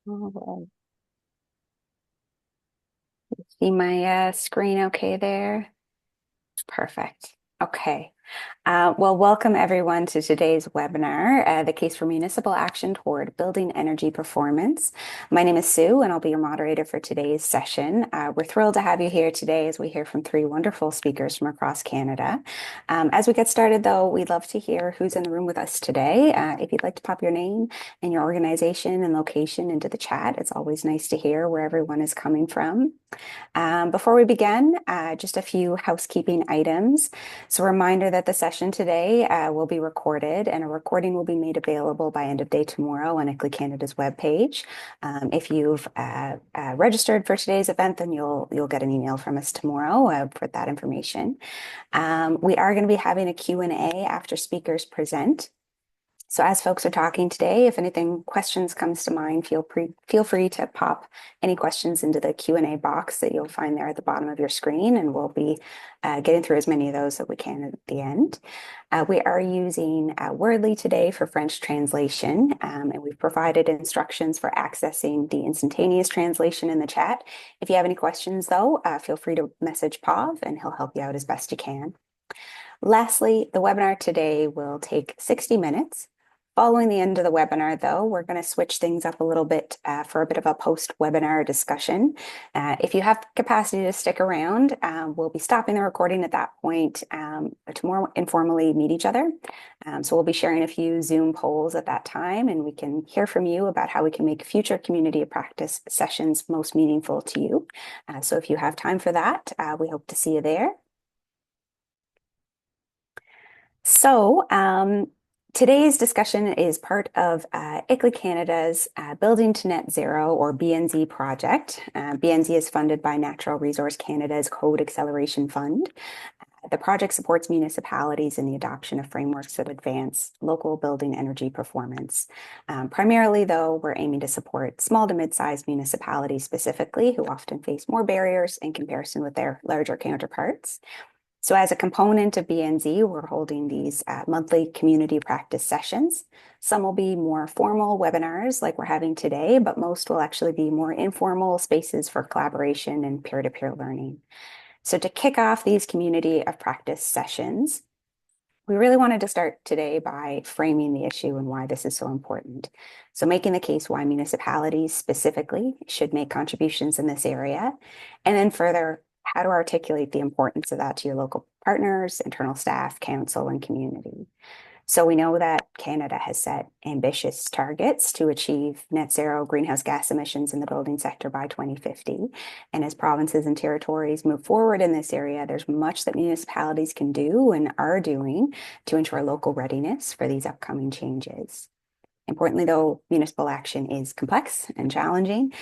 All right. See my screen okay there? Perfect. Okay. Well, welcome everyone to today's webinar, The Case for Municipal Action Toward Building Energy Performance. My name is Sue, and I'll be your moderator for today's session. We're thrilled to have you here today as we hear from three wonderful speakers from across Canada. As we get started, though, we'd love to hear who's in the room with us today. If you'd like to pop your name and your organization and location into the chat, it's always nice to hear where everyone is coming from. Before we begin, just a few housekeeping items. So a reminder that the session today will be recorded and a recording will be made available by end of day tomorrow on ICLEI Canada's webpage. If you've registered for today's event, then you'll get an email from us tomorrow for that information. We are going to be having a Q&A after speakers present. So as folks are talking today, if anything questions comes to mind, feel free to pop any questions into the Q&A box that you'll find there at the bottom of your screen, and we'll be getting through as many of those that we can at the end. We are using Wordly today for French translation, and we've provided instructions for accessing the instantaneous translation in the chat. If you have any questions, though, feel free to message Pav, and he'll help you out as best you can. Lastly, the webinar today will take 60 minutes. Following the end of the webinar, though, we're going to switch things up a little bit for a bit of a post-webinar discussion. If you have capacity to stick around, we'll be stopping the recording at that point to more informally meet each other. So we'll be sharing a few Zoom polls at that time, and we can hear from you about how we can make future community of practice sessions most meaningful to you. So if you have time for that, we hope to see you there. So today's discussion is part of ICLEI Canada's Building to Net Zero, or BNZ project. BNZ is funded by Natural Resource Canada's Code Acceleration Fund. The project supports municipalities in the adoption of frameworks that advance local building energy performance. Primarily, though, we're aiming to support small to mid-sized municipalities specifically, who often face more barriers in comparison with their larger counterparts. So as a component of BNZ, we're holding these monthly community practice sessions. Some will be more formal webinars like we're having today, but most will actually be more informal spaces for collaboration and peer-to-peer learning. So to kick off these community of practice sessions, we really wanted to start today by framing the issue and why this is so important. So making the case why municipalities specifically should make contributions in this area, and then further, how to articulate the importance of that to your local partners, internal staff, council, and community. So we know that Canada has set ambitious targets to achieve net zero greenhouse gas emissions in the building sector by 2050. And as provinces and territories move forward in this area, there's much that municipalities can do and are doing to ensure local readiness for these upcoming changes. Importantly, though, municipal action is complex and challenging.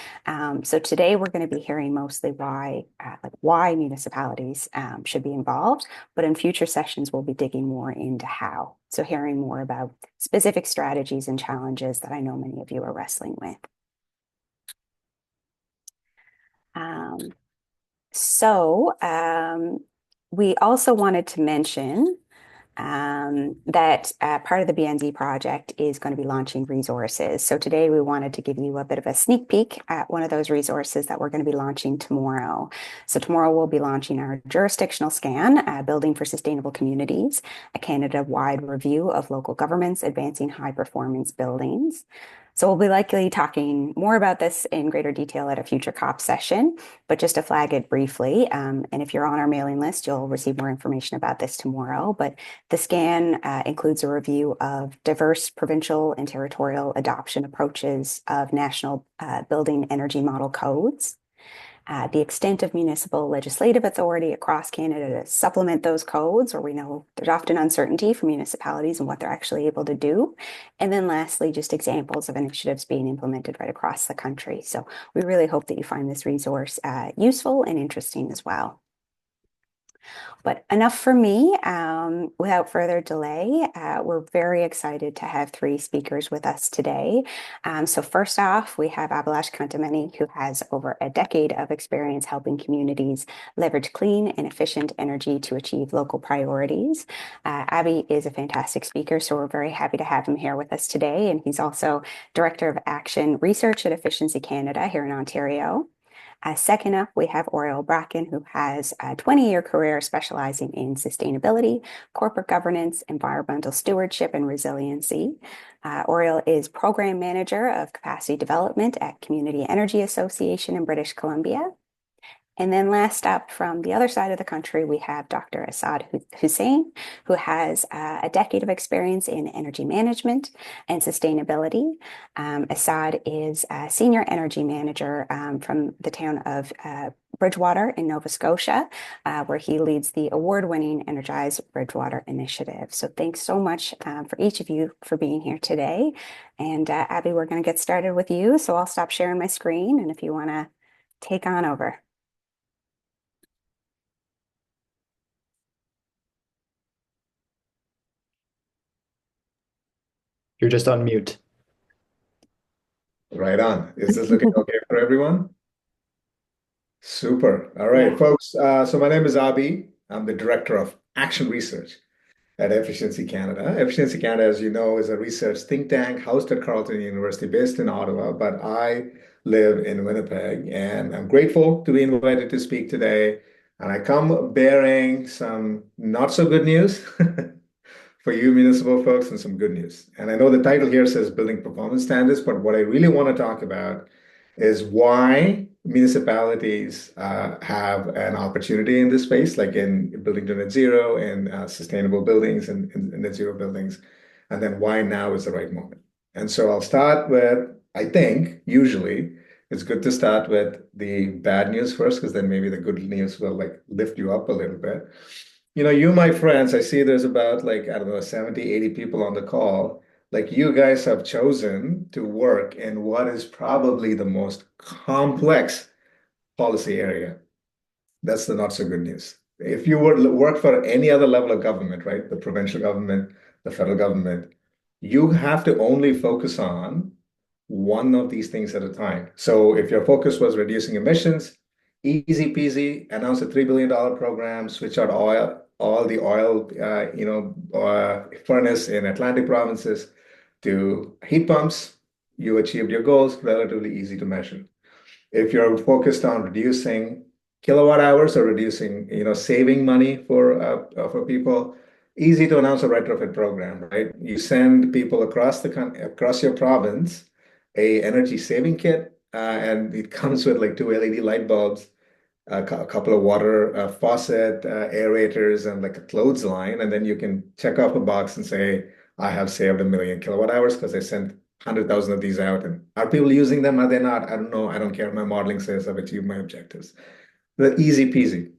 So today we're going to be hearing mostly why municipalities should be involved, but in future sessions we'll be digging more into how. So hearing more about specific strategies and challenges that I know many of you are wrestling with. We also wanted to mention that part of the BNZ project is going to be launching resources. So today we wanted to give you a bit of a sneak peek at one of those resources that we're going to be launching tomorrow. So tomorrow we'll be launching our jurisdictional scan, Building for Sustainable Communities, a Canada-wide review of local governments advancing high-performance buildings. So we'll be likely talking more about this in greater detail at a future COP session, but just to flag it briefly, and if you're on our mailing list, you'll receive more information about this tomorrow, but the scan includes a review of diverse provincial and territorial adoption approaches of national building energy model codes, the extent of municipal legislative authority across Canada to supplement those codes, where we know there's often uncertainty for municipalities and what they're actually able to do. And then lastly, just examples of initiatives being implemented right across the country. So we really hope that you find this resource useful and interesting as well. But enough for me. Without further delay, we're very excited to have three speakers with us today. So first off, we have Abhilash Kantamneni, who has over a decade of experience helping communities leverage clean and efficient energy to achieve local priorities. Abby is a fantastic speaker, so we're very happy to have him here with us today. And he's also Director of Action Research at Efficiency Canada here in Ontario. Second up, we have Oriol Bracken, who has a 20-year career specializing in sustainability, corporate governance, environmental stewardship, and resiliency. Oriol is Program Manager of Capacity Development at Community Energy Association in British Columbia. And then last up from the other side of the country, we have Dr. Asad Hussain, who has a decade of experience in energy management and sustainability. Asad is a senior energy manager from the town of Bridgewater in Nova Scotia, where he leads the award-winning Energize Bridgewater initiative. So thanks so much for each of you for being here today. And Abby, we're going to get started with you. So I'll stop sharing my screen. And if you want to take on over. You're just on mute. Right on. Is this looking okay for everyone? Super. All right, Yeah. folks. So my name is Abhi. I'm the Director of Action Research at Efficiency Canada. Efficiency Canada, as you know, is a research think tank housed at Carleton University, based in Ottawa, but I live in Winnipeg, and I'm grateful to be invited to speak today. And I come bearing some not so good news for you municipal folks and some good news. And I know the title here says Building Performance Standards, but what I really want to talk about is why municipalities have an opportunity in this space, like in building to net zero and sustainable buildings and net zero buildings, and then why now is the right moment. And so I'll start with, I think, usually it's good to start with the bad news first, because then maybe the good news will like lift you up a little bit. You, my friends, I see there's about like, I don't know, 70, 80 people on the call. Like you guys have chosen to work in what is probably the most complex policy area. That's the not so good news. If you were to work for any other level of government, right, the provincial government, the federal government, you have to only focus on one of these things at a time. So if your focus was reducing emissions, easy peasy, announce a $3 billion program, switch out all the oil, furnace in Atlantic provinces to heat pumps, you achieved your goals, relatively easy to measure. If you're focused on reducing kilowatt hours or reducing, saving money for people, easy to announce a retrofit program, right? You send people across your province a energy saving kit, and it comes with like two LED light bulbs, a couple of water faucet aerators, and like a clothesline, and then you can check off a box and say, I have saved 1 million kilowatt hours because I sent 100,000 of these out. And are people using them? Are they not? I don't know. I don't care. My modeling says I've achieved my objectives. But easy peasy.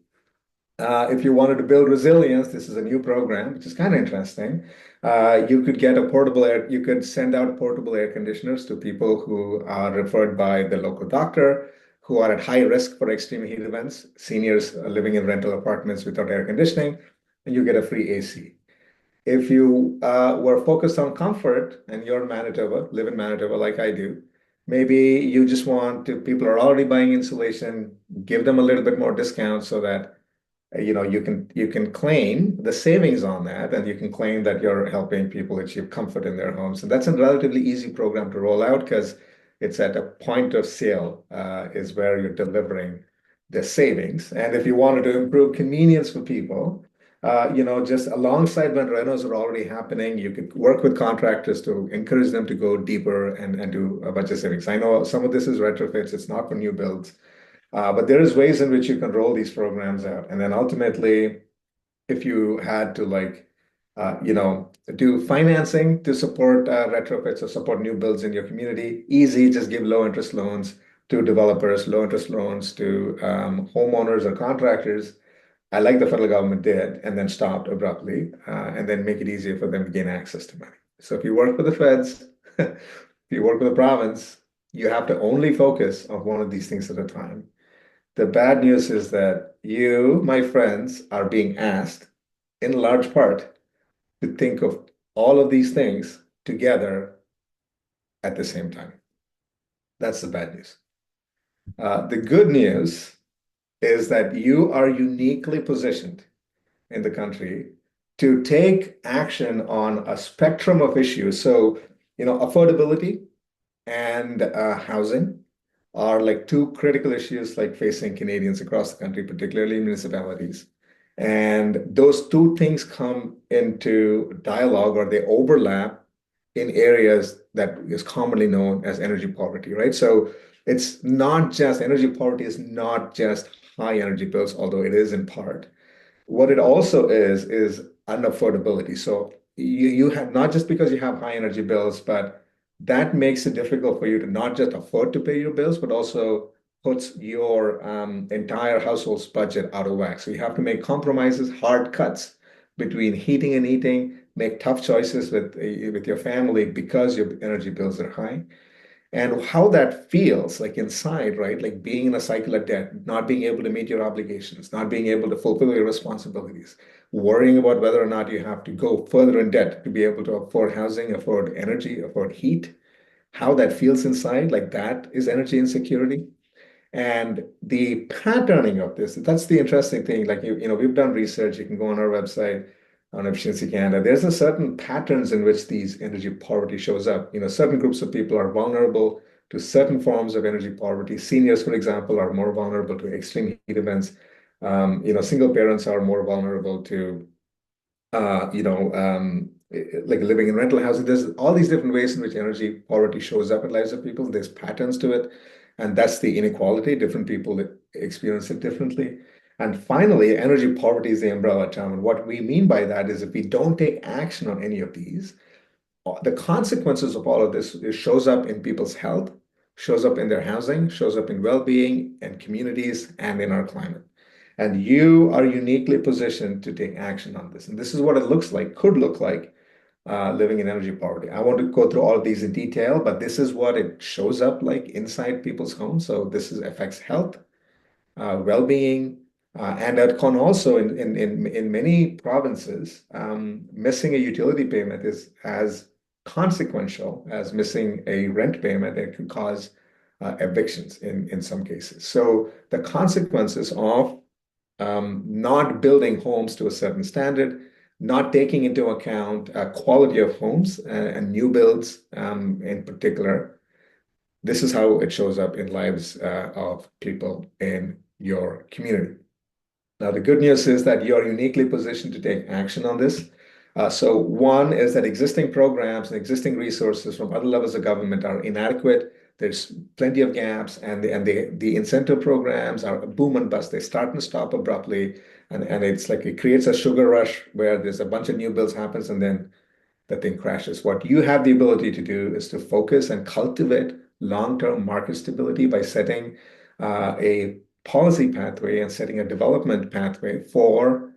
If you wanted to build resilience, this is a new program, which is kind of interesting. You could get a portable air, you could send out portable air conditioners to people who are referred by the local doctor, who are at high risk for extreme heat events, seniors living in rental apartments without air conditioning, and you get a free AC. If you were focused on comfort and you're in Manitoba, live in Manitoba like I do, maybe you just want to, people are already buying insulation, give them a little bit more discount so that you can claim the savings on that, and you can claim that you're helping people achieve comfort in their homes. And that's a relatively easy program to roll out because it's at a point of sale is where you're delivering the savings. And if you wanted to improve convenience for people, just alongside when renos are already happening, you could work with contractors to encourage them to go deeper and do a bunch of savings. I know some of this is retrofits, it's not for new builds. But there is ways in which you can roll these programs out. And then ultimately, if you had to do financing to support retrofits or support new builds in your community, easy, just give low interest loans to developers, low interest loans to homeowners or contractors. I like the federal government did, and then stopped abruptly, and then make it easier for them to gain access to money. So if you work for the feds, if you work with the province, you have to only focus on one of these things at a time. The bad news is that you, my friends, are being asked in large part to think of all of these things together at the same time. That's the bad news. The good news is that you are uniquely positioned in the country to take action on a spectrum of issues. So, affordability and housing are like two critical issues like facing Canadians across the country, particularly municipalities. And those two things come into dialogue or they overlap in areas that is commonly known as energy poverty, right? So it's not just energy poverty is not just high energy bills, although it is in part. What it also is unaffordability. So you have not just because you have high energy bills, but that makes it difficult for you to not just afford to pay your bills, but also puts your entire household's budget out of whack. So you have to make compromises, hard cuts between heating and eating, make tough choices with your family because your energy bills are high and how that feels like inside, right? Like being in a cycle of debt, not being able to meet your obligations, not being able to fulfill your responsibilities, worrying about whether or not you have to go further in debt to be able to afford housing, afford energy, afford heat, how that feels inside, like that is energy insecurity. And the patterning of this, that's the interesting thing. Like, we've done research. You can go on our website on Efficiency Canada. There's a certain patterns in which these energy poverty shows up. Certain groups of people are vulnerable to certain forms of energy poverty. Seniors, for example, are more vulnerable to extreme heat events. Single parents are more vulnerable to like living in rental housing. There's all these different ways in which energy poverty shows up in lives of people. There's patterns to it, and that's the inequality. Different people experience it differently. And finally, energy poverty is the umbrella term. And what we mean by that is if we don't take action on any of these, the consequences of all of this shows up in people's health, shows up in their housing, shows up in well-being and communities and in our climate. And you are uniquely positioned to take action on this. And this is what it looks like, could look like living in energy poverty. I want to go through all of these in detail, but this is what it shows up like inside people's homes. So affects health, well-being, and that can also in many provinces, missing a utility payment is as consequential as missing a rent payment. It can cause evictions in some cases. So the consequences of not building homes to a certain standard, not taking into account quality of homes and new builds in particular, this is how it shows up in lives of people in your community. Now, the good news is that you are uniquely positioned to take action on this. So one is that existing programs and existing resources from other levels of government are inadequate. There's plenty of gaps, and the incentive programs are boom and bust. They start and stop abruptly, and it's like it creates a sugar rush where there's a bunch of new bills happens, and then the thing crashes. What you have the ability to do is to focus and cultivate long-term market stability by setting a policy pathway and setting a development pathway for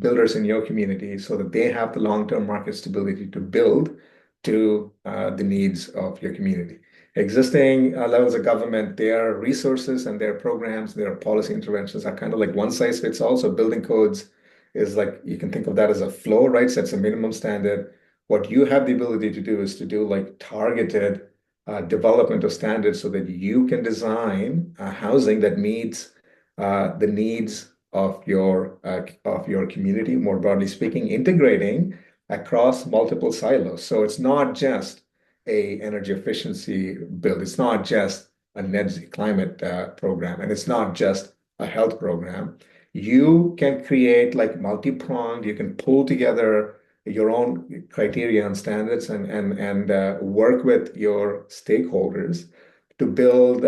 builders in your community so that they have the long-term market stability to build to the needs of your community. Existing levels of government, their resources and their programs, their policy interventions are kind of like one size fits all. So building codes is like, you can think of that as a flow, right? Sets a minimum standard. What you have the ability to do is to do like targeted development of standards so that you can design housing that meets the needs of your community, more broadly speaking, integrating across multiple silos. So it's not just a energy efficiency build. It's not just a net climate program, and it's not just a health program. You can create like multi-pronged, you can pull together your own criteria and standards and work with your stakeholders to build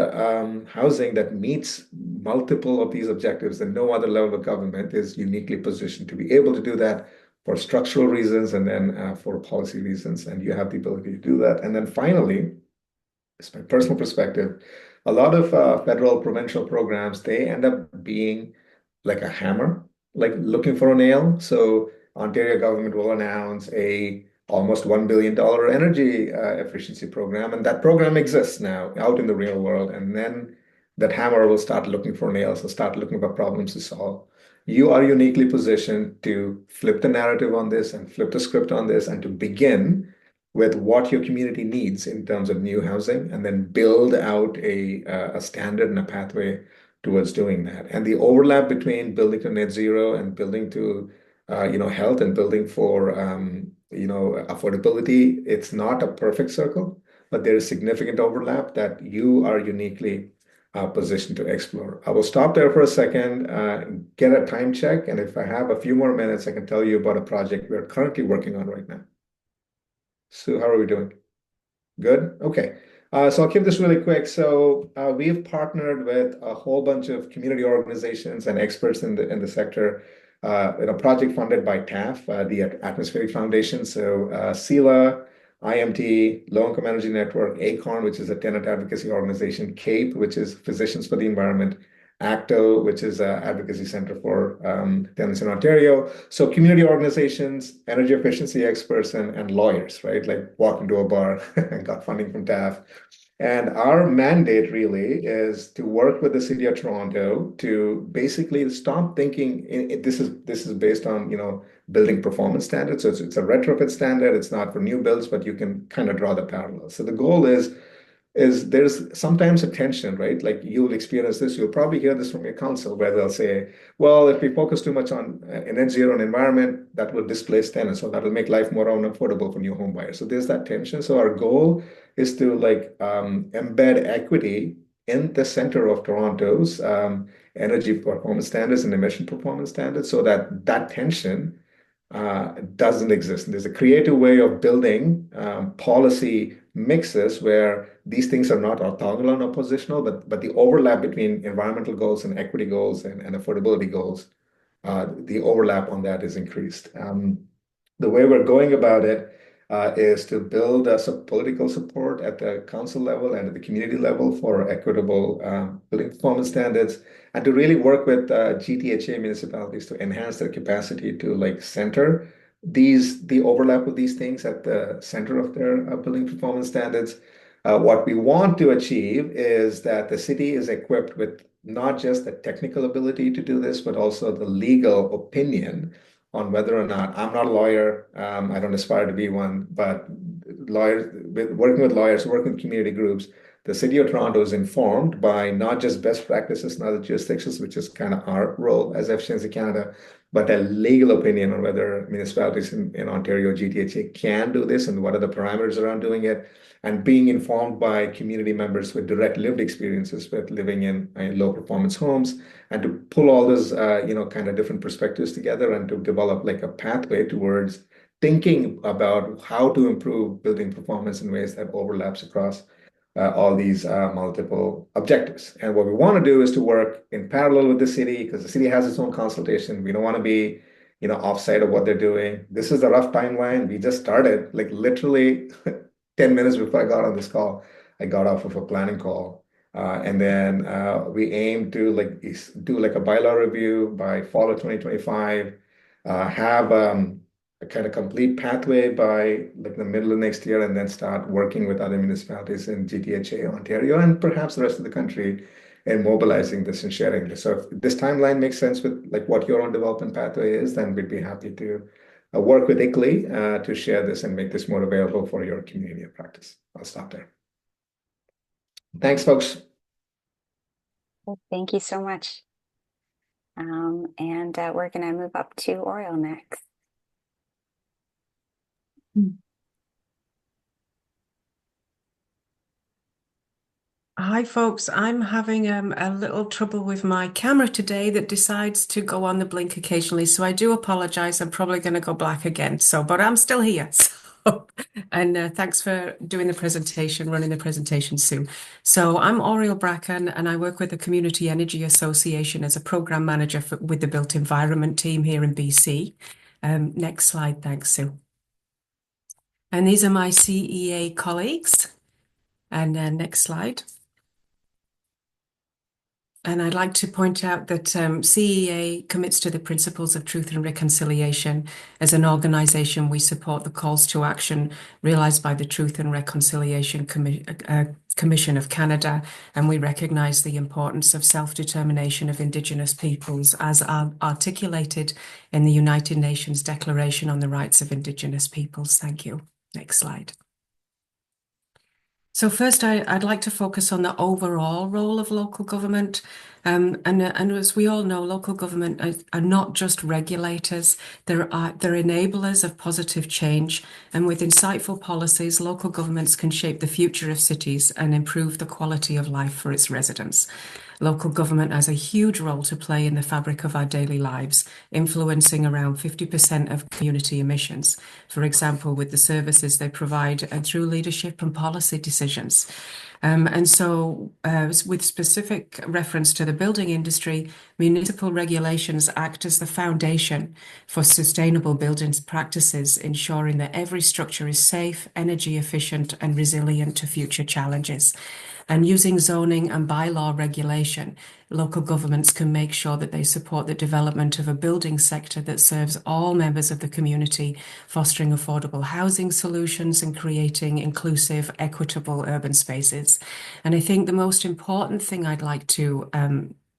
housing that meets multiple of these objectives, and no other level of government is uniquely positioned to be able to do that for structural reasons and then for policy reasons, and you have the ability to do that. And then finally, it's my personal perspective, a lot of federal provincial programs, they end up being like a hammer, like looking for a nail. So Ontario government will announce a almost $1 billion energy efficiency program, and that program exists now out in the real world. And then that hammer will start looking for nails and start looking for problems to solve. You are uniquely positioned to flip the narrative on this and flip the script on this and to begin with what your community needs in terms of new housing and then build out a standard and a pathway towards doing that. And the overlap between building to net zero and building to health and building for affordability, it's not a perfect circle, but there is significant overlap that you are uniquely positioned to explore. I will stop there for a second, get a time check, and if I have a few more minutes, I can tell you about a project we're currently working on right now. Sue, how are we doing? Good? Okay. So I'll keep this really quick. So we've partnered with a whole bunch of community organizations and experts in the sector in a project funded by TAF, the Atmospheric Foundation. So SELA, IMT, Low Income Energy Network, ACORN, which is a tenant advocacy organization, CAPE, which is Physicians for the Environment, ACTO, which is an advocacy center for tenants in Ontario. So community organizations, energy efficiency experts, and lawyers, right? Like walked into a bar and got funding from TAF. And our mandate really is to work with the City of Toronto to basically stop thinking, this is based on, building performance standards. So it's a retrofit standard. It's not for new builds, but you can kind of draw the parallel. So the goal is there's sometimes a tension, right? Like you'll experience this, you'll probably hear this from your council where they'll say, well, if we focus too much on net zero and environment, that will displace tenants, so that'll make life more unaffordable for new home buyers. So there's that tension. So our goal is to embed equity in the center of Toronto's energy performance standards and emission performance standards so that that tension doesn't exist. And there's a creative way of building policy mixes where these things are not orthogonal and oppositional, but the overlap between environmental goals and equity goals and affordability goals, the overlap on that is increased. The way we're going about it is to build some political support at the council level and at the community level for equitable building performance standards, and to really work with GTHA municipalities to enhance their capacity to center the overlap of these things at the center of their building performance standards. What we want to achieve is that the city is equipped with not just the technical ability to do this, but also the legal opinion on whether or not I'm not a lawyer. I don't aspire to be one, but working with lawyers, working with community groups, the City of Toronto is informed by not just best practices in other jurisdictions, which is kind of our role as ICLEI Canada, but a legal opinion on whether municipalities in Ontario, GTHA can do this and what are the parameters around doing it, and being informed by community members with direct lived experiences with living in low performance homes, and to pull all those kind of different perspectives together and to develop a pathway towards thinking about how to improve building performance in ways that overlaps across all these multiple objectives. And what we want to do is to work in parallel with the city, because the city has its own consultation. We don't want to be offside of what they're doing. This is a rough timeline. We just started literally 10 minutes before I got on this call. I got off of a planning call. And then we aim to do a bylaw review by fall of 2025, have a kind of complete pathway by the middle of next year, and then start working with other municipalities in GTHA, Ontario, and perhaps the rest of the country in mobilizing this and sharing this. So if this timeline makes sense with what your own development pathway is, then we'd be happy to work with ICLEI to share this and make this more available for your community of practice. I'll stop there. Thanks, folks. Thank you so much. And we're going to move up to Oriol next. Hi, folks. I'm having a little trouble with my camera today that decides to go on the blink occasionally. So I do apologize. I'm probably going to go black again. But I'm still here. And thanks for doing the presentation, running the presentation, Sue. So I'm Oriol Bracken, and I work with the Community Energy Association as a program manager with the Built Environment team here in BC. Next slide. Thanks, Sue. And these are my CEA colleagues. And next slide. And I'd like to point out that CEA commits to the principles of truth and reconciliation. As an organization, we support the calls to action realized by the Truth and Reconciliation Commission of Canada, and we recognize the importance of self-determination of Indigenous peoples as articulated in the United Nations Declaration on the Rights of Indigenous Peoples. Thank you. Next slide. So first, I'd like to focus on the overall role of local government. And as we all know, local government are not just regulators, they're enablers of positive change. And with insightful policies, local governments can shape the future of cities and improve the quality of life for its residents. Local government has a huge role to play in the fabric of our daily lives, influencing around 50% of community emissions, for example, with the services they provide and through leadership and policy decisions. And so, with specific reference to the building industry, municipal regulations act as the foundation for sustainable building practices, ensuring that every structure is safe, energy efficient, and resilient to future challenges. And using zoning and bylaw regulation, local governments can make sure that they support the development of a building sector that serves all members of the community, fostering affordable housing solutions and creating inclusive, equitable urban spaces. And I think the most important thing I'd like to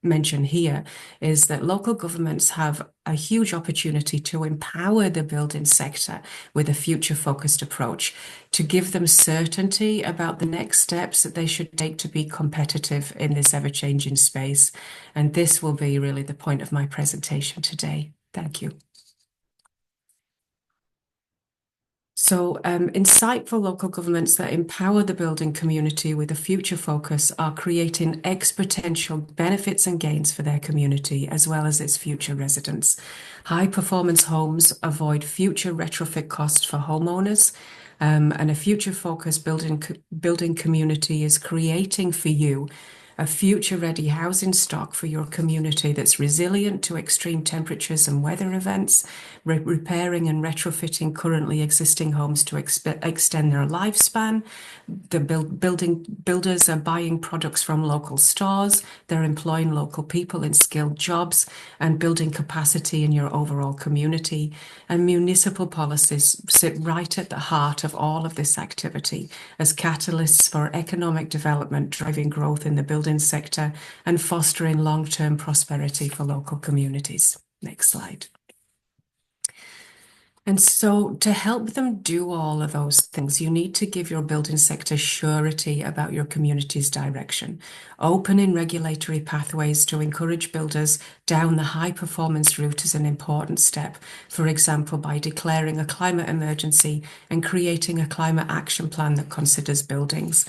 mention here is that local governments have a huge opportunity to empower the building sector with a future-focused approach, to give them certainty about the next steps that they should take to be competitive in this ever-changing space. And this will be really the point of my presentation today. Thank you. So insightful local governments that empower the building community with a future focus are creating exponential benefits and gains for their community as well as its future residents. High performance homes avoid future retrofit costs for homeowners, and a future focused building community is creating for you a future-ready housing stock for your community that's resilient to extreme temperatures and weather events, repairing and retrofitting currently existing homes to extend their lifespan. The builders are buying products from local stores, they're employing local people in skilled jobs and building capacity in your overall community. And municipal policies sit right at the heart of all of this activity as catalysts for economic development, driving growth in the building sector and fostering long-term prosperity for local communities. Next slide. And so to help them do all of those things, you need to give your building sector surety about your community's direction. Opening regulatory pathways to encourage builders down the high performance route is an important step. For example, by declaring a climate emergency and creating a climate action plan that considers buildings.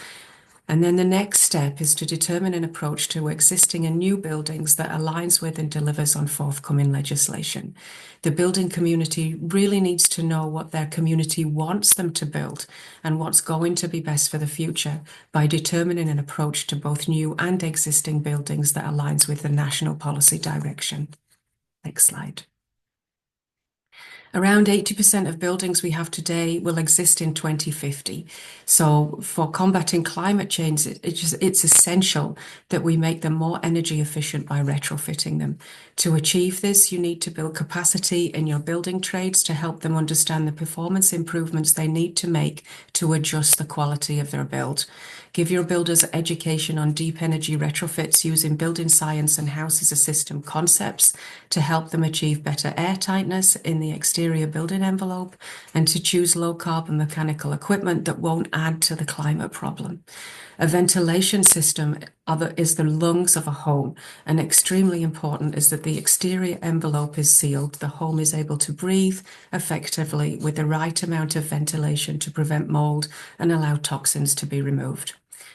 And then the next step is to determine an approach to existing and new buildings that aligns with and delivers on forthcoming legislation. The building community really needs to know what their community wants them to build and what's going to be best for the future by determining an approach to both new and existing buildings that aligns with the national policy direction. Next slide. Around 80% of buildings we have today will exist in 2050. So for combating climate change, it's essential that we make them more energy efficient by retrofitting them. To achieve this, you need to build capacity in your building trades to help them understand the performance improvements they need to make to adjust the quality of their build. Give your builders education on deep energy retrofits using building science and house as a system concepts to help them achieve better air tightness in the exterior building envelope and to choose low carbon mechanical equipment that won't add to the climate problem. A ventilation system is the lungs of a home, and extremely important is that the exterior envelope is sealed. The home is able to breathe effectively with the right amount of ventilation to prevent mold and allow toxins to be removed.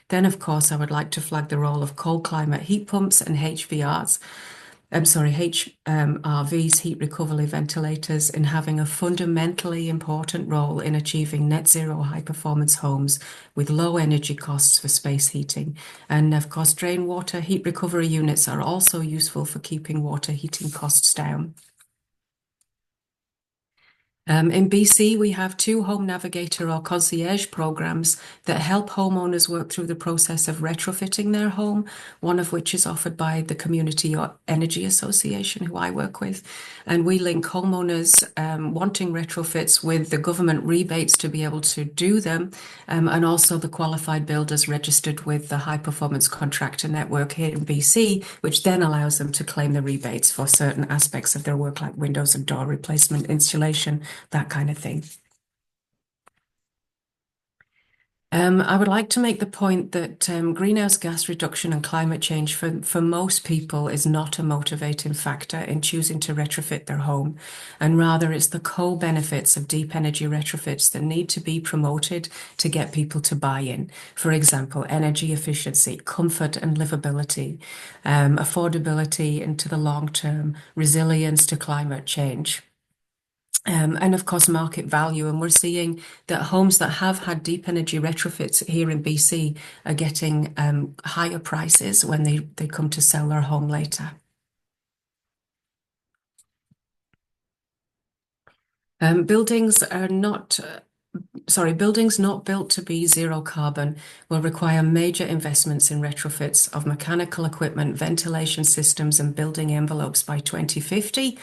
Then, of course, I would like to flag the role of cold climate heat pumps and HRVs, heat recovery ventilators, in having a fundamentally important role in achieving net zero high performance homes with low energy costs for space heating. And of course, drain water heat recovery units are also useful for keeping water heating costs down. In BC, we have two home navigator or concierge programs that help homeowners work through the process of retrofitting their home, one of which is offered by the Community Energy Association, who I work with. And we link homeowners wanting retrofits with the government rebates to be able to do them, and also the qualified builders registered with the High Performance Contractor Network here in BC, which then allows them to claim the rebates for certain aspects of their work, like windows and door replacement, installation, that kind of thing. I would like to make the point that greenhouse gas reduction and climate change for most people is not a motivating factor in choosing to retrofit their home, and rather it's the co-benefits of deep energy retrofits that need to be promoted to get people to buy in. For example, energy efficiency, comfort and livability, affordability into the long term, resilience to climate change. And of course, market value. And we're seeing that homes that have had deep energy retrofits here in BC are getting higher prices when they come to sell their home later. Buildings not built to be zero carbon will require major investments in retrofits of mechanical equipment, ventilation systems, and building envelopes by 2050.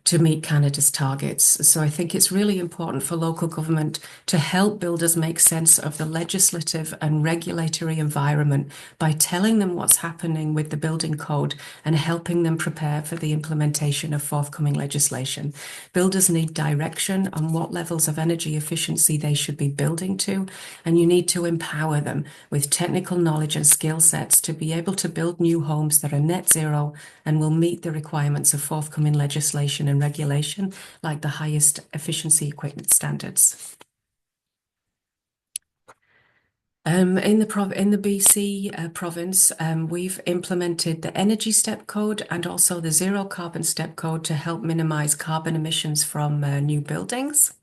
To meet Canada's targets. So I think it's really important for local government to help builders make sense of the legislative and regulatory environment by telling them what's happening with the building code and helping them prepare for the implementation of forthcoming legislation. Builders need direction on what levels of energy efficiency they should be building to, and you need to empower them with technical knowledge and skill sets to be able to build new homes that are net zero and will meet the requirements of forthcoming legislation and regulation, like the highest efficiency equipment standards. In the BC province, we've implemented the Energy Step Code and also the Zero Carbon Step Code to help minimize carbon emissions from new buildings.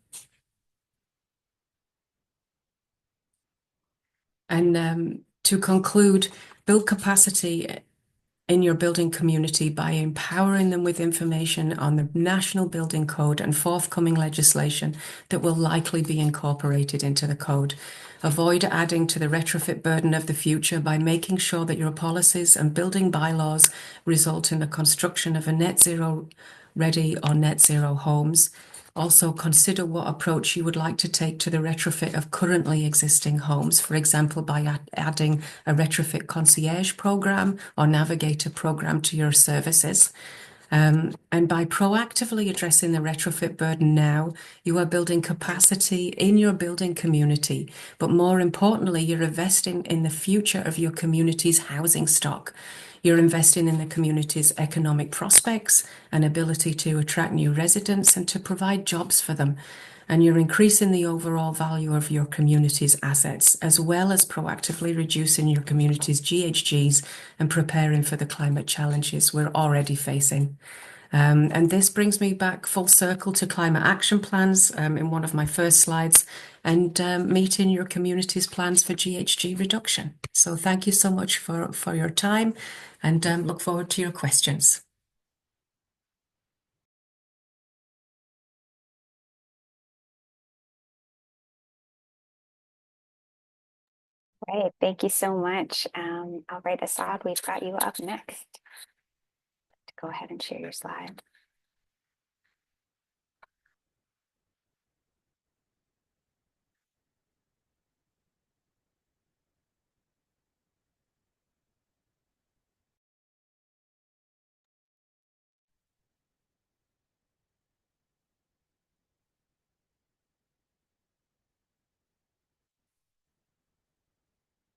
And to conclude, build capacity in your building community by empowering them with information on the National Building Code and forthcoming legislation that will likely be incorporated into the code. Avoid adding to the retrofit burden of the future by making sure that your policies and building bylaws result in the construction of a net zero ready or net zero homes. Also, consider what approach you would like to take to the retrofit of currently existing homes, for example, by adding a retrofit concierge program or navigator program to your services. And by proactively addressing the retrofit burden now, you are building capacity in your building community. But more importantly, you're investing in the future of your community's housing stock. You're investing in the community's economic prospects and ability to attract new residents and to provide jobs for them. And you're increasing the overall value of your community's assets, as well as proactively reducing your community's GHGs and preparing for the climate challenges we're already facing. And this brings me back full circle to climate action plans in one of my first slides, and meeting your community's plans for GHG reduction. So thank you so much for your time, and look forward to your questions. Great, thank you so much. All right, Asad, we've got you up next. Go ahead and share your slide.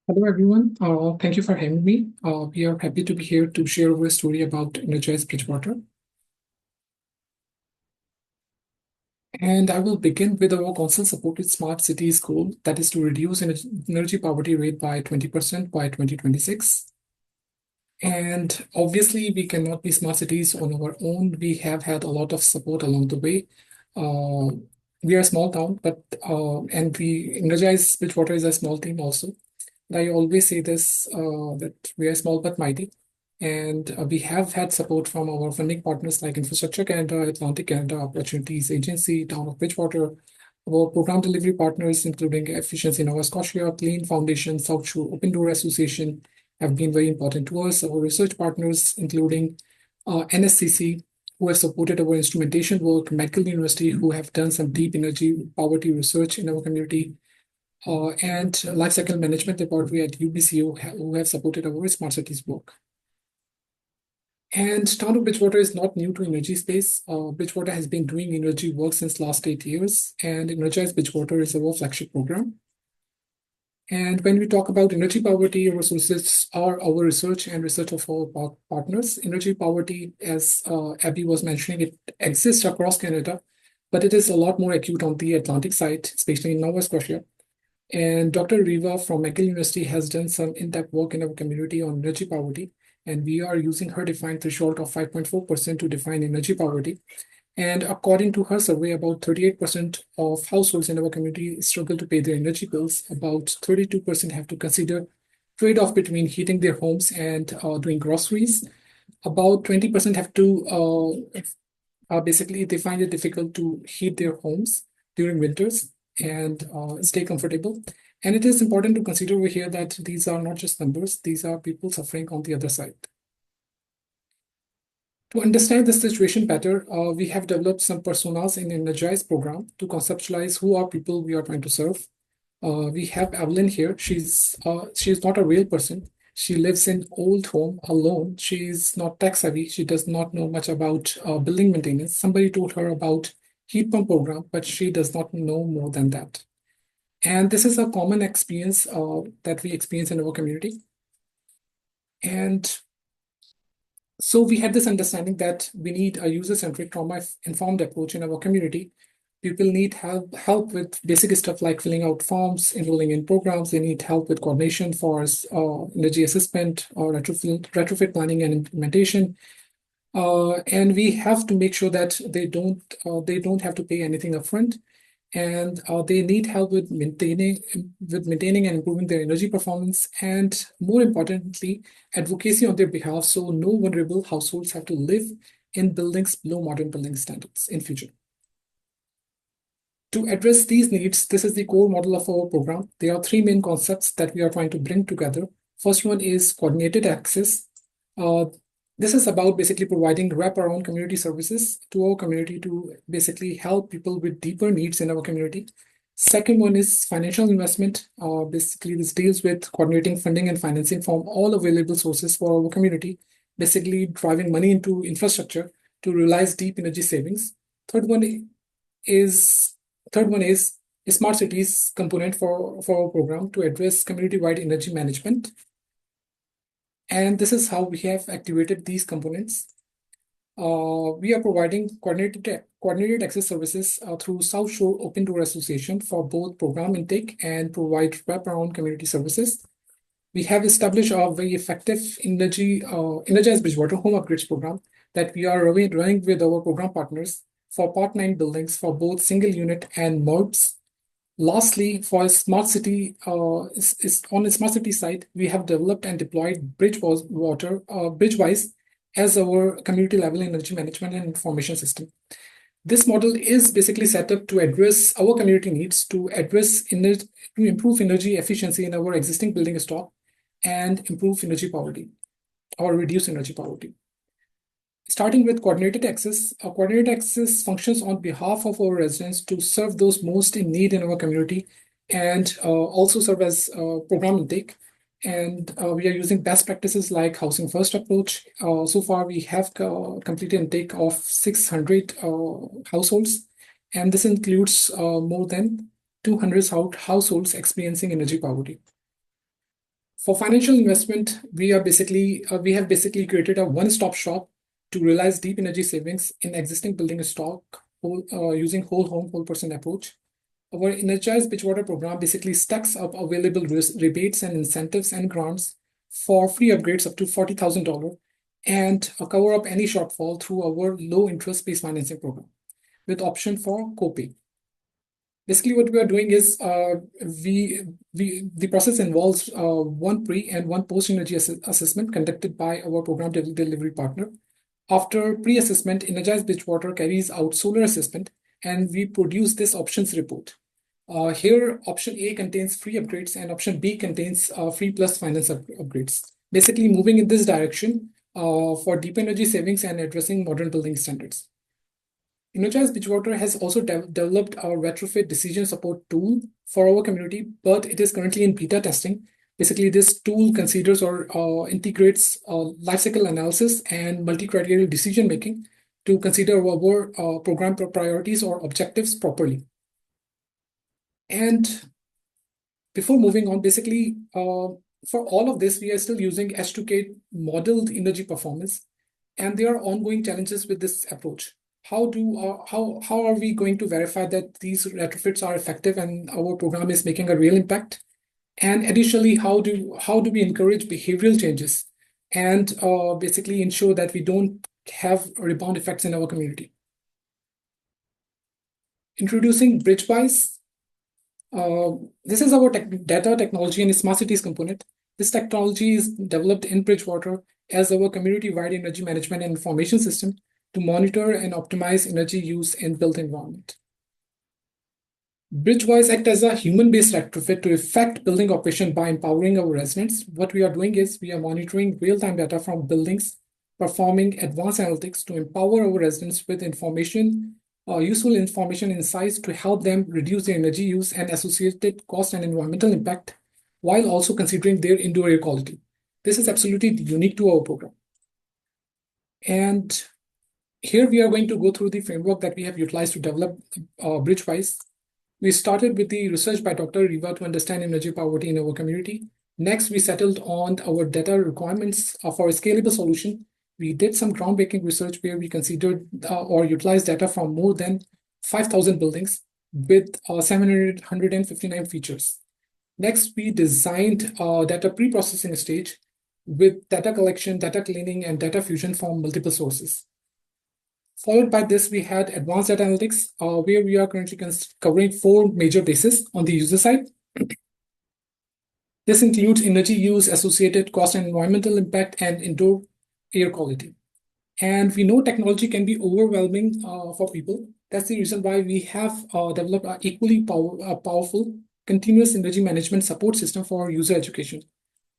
Hello, everyone. Thank you for having me. We are happy to be here to share our story about Energize Bridgewater. And I will begin with our council-supported smart cities goal, that is to reduce energy poverty rate by 20% by 2026. And obviously, we cannot be smart cities on our own. We have had a lot of support along the way. We are a small town, but and we Energize Bridgewater is a small team also. I always say this, that we are small but mighty. And we have had support from our funding partners like Infrastructure Canada, Atlantic Canada, Opportunities Agency, Town of Bridgewater, our program delivery partners, including Efficiency Nova Scotia, Clean Foundation, South Shore Open Door Association, have been very important to us. Our research partners, including NSCC, who have supported our instrumentation work, Medical University, who have done some deep energy poverty research in our community, and Lifecycle Management Laboratory at UBCO, who have supported our smart cities work. And Town of Bridgewater is not new to energy space. Bridgewater has been doing energy work since last 8 years, and Energize Bridgewater is our flagship program. And when we talk about energy poverty, our sources are our research and research of our partners. Energy poverty, as Abby was mentioning, it exists across Canada, but it is a lot more acute on the Atlantic side, especially in Nova Scotia. And Dr. Riva from McGill University has done some in-depth work in our community on energy poverty. And we are using her defined threshold of 5.4% to define energy poverty. And according to her survey, about 38% of households in our community struggle to pay their energy bills. About 32% have to consider trade-off between heating their homes and doing groceries. About 20% have to basically they find it difficult to heat their homes during winters and stay comfortable. And it is important to consider over here that these are not just numbers, these are people suffering on the other side. To understand the situation better, we have developed some personas in Energize program to conceptualize who are people we are trying to serve. We have Evelyn here. She's not a real person. She lives in old home alone. She's not tech savvy. She does not know much about building maintenance. Somebody told her about heat pump program, but she does not know more than that. And this is a common experience that we experience in our community. And so we had this understanding that we need a user-centric, trauma-informed approach in our community. People need help with basic stuff like filling out forms, enrolling in programs. They need help with coordination for energy assessment or retrofit planning and implementation. And we have to make sure that they don't have to pay anything upfront, and they need help with maintaining and improving their energy performance, and more importantly, advocacy on their behalf, so no vulnerable households have to live in buildings below modern building standards in future. To address these needs, this is the core model of our program. There are three main concepts that we are trying to bring together. First one is coordinated access. This is about basically providing wraparound community services to our community to basically help people with deeper needs in our community. Second one is financial investment. Basically, this deals with coordinating funding and financing from all available sources for our community, basically driving money into infrastructure to realize deep energy savings. Third one is a smart cities component for our program to address community-wide energy management. And this is how we have activated these components. We are providing coordinated access services through South Shore Open Door Association for both program intake and provide wraparound community services. We have established a very effective Energize Bridgewater home upgrades program that we are running with our program partners for Part 9 buildings for both single unit and MURBs. Lastly, for a smart city, on the smart city side, we have developed and deployed Bridgewise as our community level energy management and information system. This model is basically set up to address our community needs, to improve energy efficiency in our existing building stock and improve energy poverty or reduce energy poverty. Starting with coordinated access, coordinated access functions on behalf of our residents to serve those most in need in our community and also serve as program intake. And we are using best practices like housing first approach. So far, we have completed intake of 600 households, and this includes more than 200 households experiencing energy poverty. For financial investment, we have basically created a one-stop shop to realize deep energy savings in existing building stock using whole home, whole person approach. Our Energize Bridgewater program basically stacks up available rebates and incentives and grants for free upgrades up to $40,000 and cover up any shortfall through our low interest based financing program with option for copay. Basically, what we are doing is the process involves one pre and one post energy assessment conducted by our program delivery partner. After pre-assessment, Energize Bridgewater carries out solar assessment, and we produce this options report. Here, option A contains free upgrades, and option B contains free plus finance upgrades. Basically, moving in this direction for deep energy savings and addressing modern building standards. Energize Bridgewater has also developed our retrofit decision support tool for our community, but it is currently in beta testing. Basically, this tool considers or integrates lifecycle analysis and multi-criteria decision making to consider our program priorities or objectives properly. And before moving on, basically, for all of this, we are still using H2K modeled energy performance, and there are ongoing challenges with this approach. How are we going to verify that these retrofits are effective and our program is making a real impact? And additionally, how do we encourage behavioral changes and basically ensure that we don't have rebound effects in our community? Introducing BridgeWise. This is our data technology and smart cities component. This technology is developed in Bridgewater as our community-wide energy management and information system to monitor and optimize energy use in built environment. BridgeWise acts as a human-based retrofit to effect building operation by empowering our residents. What we are doing is we are monitoring real-time data from buildings, performing advanced analytics to empower our residents with information, useful information insights to help them reduce their energy use and associated cost and environmental impact, while also considering their indoor air quality. This is absolutely unique to our program. And here we are going to go through the framework that we have utilized to develop BridgeWise. We started with the research by Dr. Riva to understand energy poverty in our community. Next, we settled on our data requirements for a scalable solution. We did some groundbreaking research where we considered or utilized data from more than 5,000 buildings with 759 features. Next, we designed data pre-processing stage with data collection, data cleaning, and data fusion from multiple sources. Followed by this, we had advanced data analytics, where we are currently covering 4 major bases on the user side. This includes energy use, associated cost and environmental impact, and indoor air quality. And we know technology can be overwhelming for people. That's the reason why we have developed an equally powerful continuous energy management support system for user education.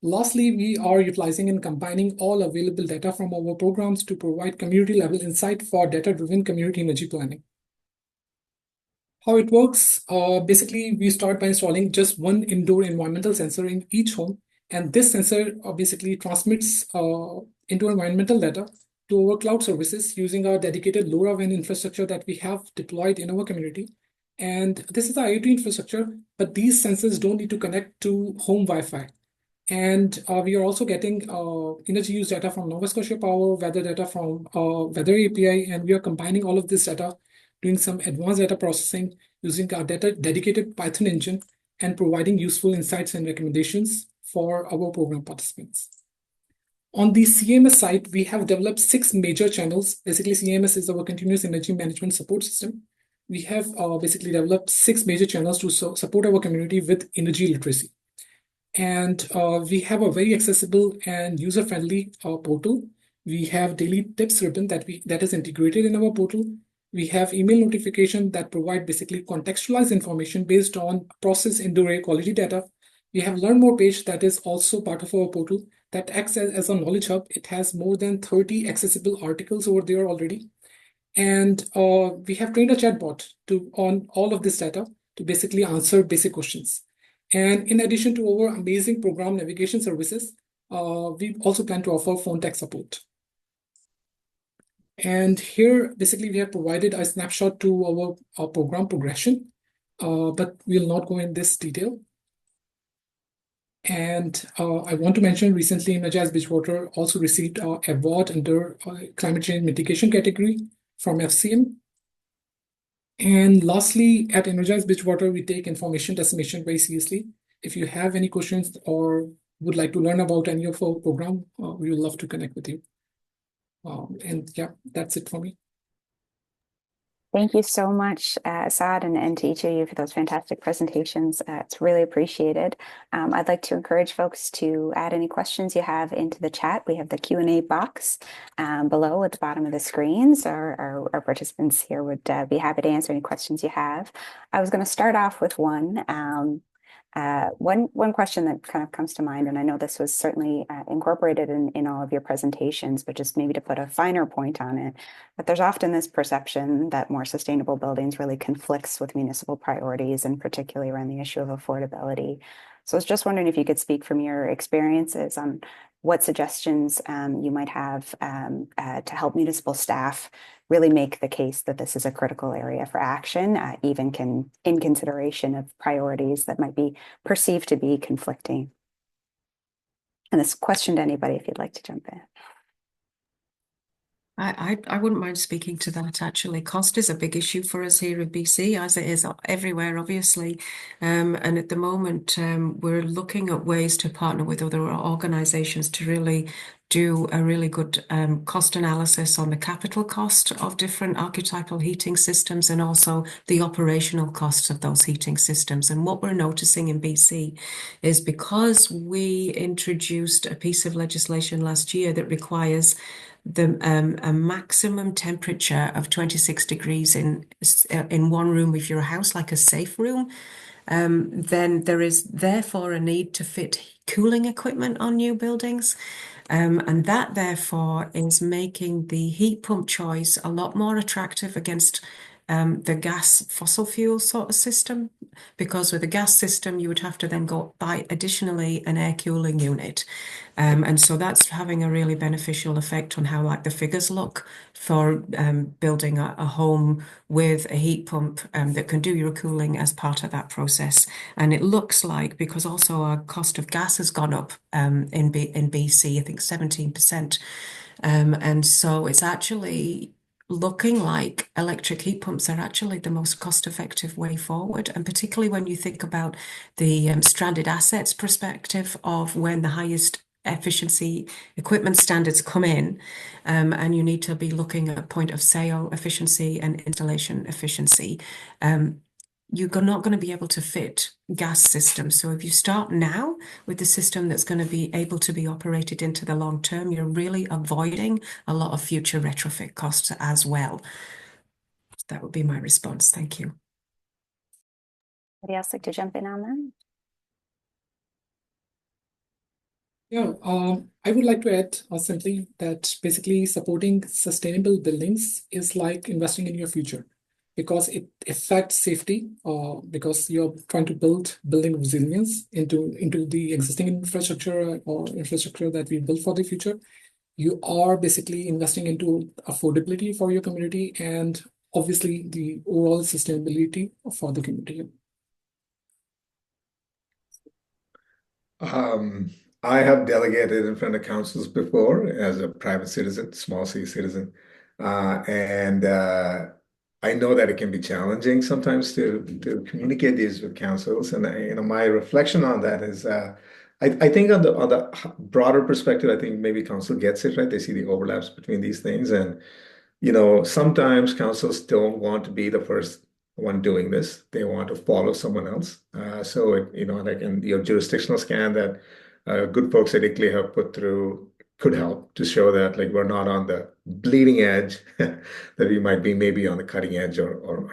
Lastly, we are utilizing and combining all available data from our programs to provide community-level insight for data-driven community energy planning. How it works, basically, we start by installing just one indoor environmental sensor in each home, and this sensor basically transmits indoor environmental data to our cloud services using our dedicated LoRaWAN infrastructure that we have deployed in our community. And this is our IoT infrastructure, but these sensors don't need to connect to home Wi-Fi. And we are also getting energy use data from Nova Scotia Power, weather data from Weather API, and we are combining all of this data, doing some advanced data processing using our dedicated Python engine and providing useful insights and recommendations for our program participants. On the CMS side, we have developed 6 major channels. Basically, CMS is our continuous energy management support system. We have basically developed 6 major channels to support our community with energy literacy. And we have a very accessible and user-friendly portal. We have daily tips ribbon that is integrated in our portal. We have email notification that provide basically contextualized information based on process indoor air quality data. We have Learn More page that is also part of our portal that acts as a knowledge hub. It has more than 30 accessible articles over there already. And we have trained a chatbot on all of this data to basically answer basic questions. And in addition to our amazing program navigation services, we also plan to offer phone tech support. And here, basically, we have provided a snapshot to our program progression, but we'll not go in this detail. And I want to mention recently, Energize Bridgewater also received an award under climate change mitigation category from FCM. And lastly, at Energize Bridgewater, we take information dissemination very seriously. If you have any questions or would like to learn about any of our program, we would love to connect with you. And yeah, that's it for me. Thank you so much, Asad, and to each of you for those fantastic presentations. It's really appreciated. I'd like to encourage folks to add any questions you have into the chat. We have the Q&A box below at the bottom of the screen. So our participants here would be happy to answer any questions you have. I was going to start off with one. One question that kind of comes to mind, and I know this was certainly incorporated in all of your presentations, but just maybe to put a finer point on it, that there's often this perception that more sustainable buildings really conflicts with municipal priorities, and particularly around the issue of affordability. So I was just wondering if you could speak from your experiences on what suggestions you might have to help municipal staff really make the case that this is a critical area for action, in consideration of priorities that might be perceived to be conflicting. And this question to anybody, if you'd like to jump in. I wouldn't mind speaking to that actually. Cost is a big issue for us here in BC, as it is everywhere, obviously. And at the moment, we're looking at ways to partner with other organisations to really do a really good cost analysis on the capital cost of different archetypal heating systems and also the operational costs of those heating systems. And what we're noticing in BC is because we introduced a piece of legislation last year that requires a maximum temperature of 26 degrees in one room of your house, like a safe room, then there is therefore a need to fit cooling equipment on new buildings. And that therefore is making the heat pump choice a lot more attractive against the gas fossil fuel sort of system, because with a gas system, you would have to then go buy additionally an air cooling unit. And so that's having a really beneficial effect on how like the figures look for building a home with a heat pump that can do your cooling as part of that process. And it looks like, because also our cost of gas has gone up in BC, I think 17%. And so it's actually looking like electric heat pumps are actually the most cost-effective way forward. And particularly when you think about the stranded assets perspective of when the highest efficiency equipment standards come in, and you need to be looking at point of sale efficiency and installation efficiency. You're not going to be able to fit gas systems. So if you start now with the system that's going to be able to be operated into the long term, you're really avoiding a lot of future retrofit costs as well. That would be my response. Thank you. Anybody else like to jump in on that? Yeah, I would like to add simply that basically supporting sustainable buildings is like investing in your future, because it affects safety, because you're trying to build building resilience into the existing infrastructure or infrastructure that we build for the future. You are basically investing into affordability for your community and obviously the overall sustainability for the community. I have delegated in front of councils before as a private citizen, small city citizen, and I know that it can be challenging sometimes to communicate these with councils. And my reflection on that is, I think on the broader perspective, I think maybe council gets it right. They see the overlaps between these things, and sometimes councils don't want to be the first one doing this. They want to follow someone else. So, like in your jurisdictional scan that good folks at ICLEI have put through could help to show that like we're not on the bleeding edge, that we might be maybe on the cutting edge or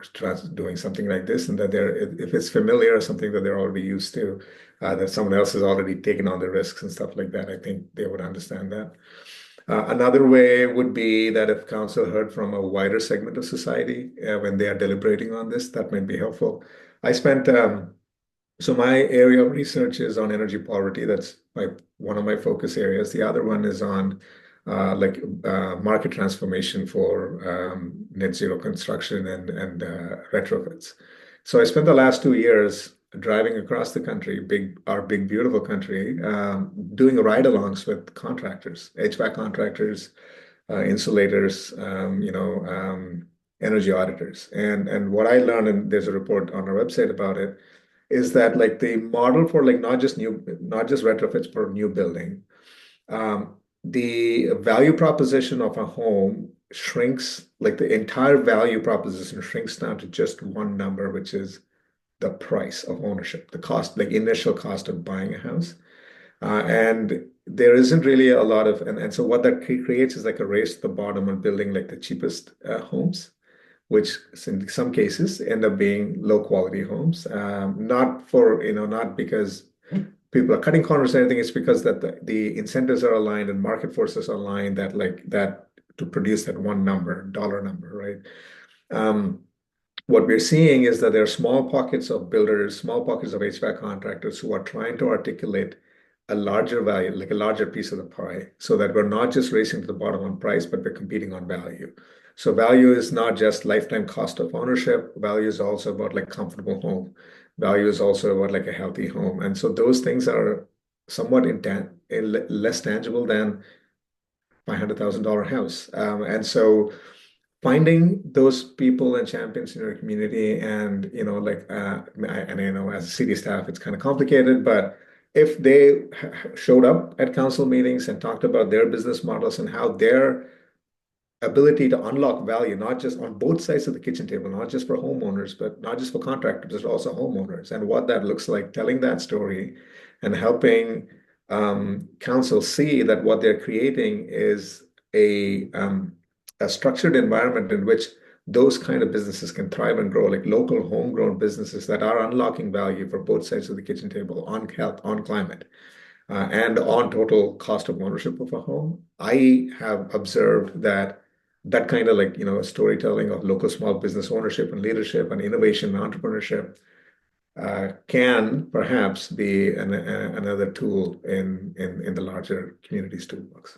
doing something like this, and that if it's familiar or something that they're already used to, that someone else has already taken on the risks and stuff like that, I think they would understand that. Another way would be that if council heard from a wider segment of society when they are deliberating on this, that might be helpful. I spent so my area of research is on energy poverty. That's one of my focus areas. The other one is on market transformation for net zero construction and retrofits. So I spent the last 2 years driving across the country, our big beautiful country, doing ride-alongs with contractors, HVAC contractors, insulators, energy auditors, and what I learned, and there's a report on our website about it, is that like the model for like not just retrofits for new building, the value proposition of a home shrinks, like the entire value proposition shrinks down to just one number, which is the price of ownership, the cost, like initial cost of buying a house. And there isn't really a lot of, and so what that creates is like a race to the bottom on building like the cheapest homes, which in some cases end up being low quality homes. Not for, not because people are cutting corners or anything, it's because that the incentives are aligned and market forces are aligned that to produce that one number, dollar number, right? What we're seeing is that there are small pockets of builders, small pockets of HVAC contractors who are trying to articulate a larger value, like a larger piece of the pie, so that we're not just racing to the bottom on price, but we're competing on value. So value is not just lifetime cost of ownership. Value is also about like comfortable home. Value is also about like a healthy home. And so those things are somewhat less tangible than $500,000 house. And so finding those people and champions in your community and and I know as a city staff it's kind of complicated, but if they showed up at council meetings and talked about their business models and how their ability to unlock value, not just on both sides of the kitchen table, not just for homeowners, but not just for contractors, but also homeowners, and what that looks like, telling that story and helping council see that what they're creating is a structured environment in which those kind of businesses can thrive and grow, like local homegrown businesses that are unlocking value for both sides of the kitchen table on health, on climate, and on total cost of ownership of a home. I have observed that kind of storytelling of local small business ownership and leadership and innovation and entrepreneurship can perhaps be another tool in the larger community's toolbox.